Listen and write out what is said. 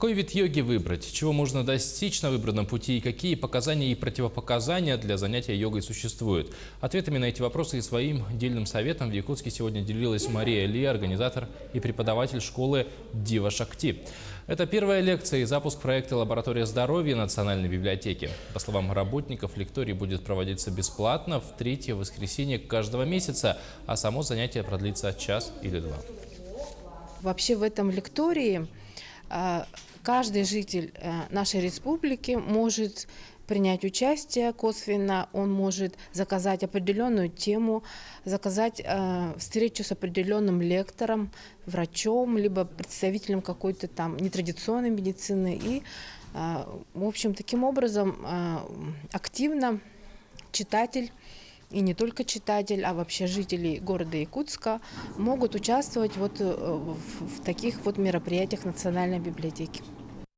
Какой вид йоги выбрать? Чего можно достичь на выбранном пути? И какие показания и противопоказания для занятия йогой существуют? Ответами на эти вопросы и своим дельным советом в Якутске сегодня делилась Мария Ли, организатор и преподаватель школы Дива Шакти. Это первая лекция и запуск проекта «Лаборатория здоровья» Национальной библиотеки. По словам работников, лекторий будет проводиться бесплатно в третье воскресенье каждого месяца, а само занятие продлится час или два. Вообще в этом лектории каждый житель нашей республики может принять участие косвенно, он может заказать определенную тему, заказать встречу с определенным лектором, врачом, либо представителем какой-то там нетрадиционной медицины. И, в общем, таким образом активно читатель, и не только читатель, а вообще жители города Якутска могут участвовать вот в таких вот мероприятиях Национальной библиотеки.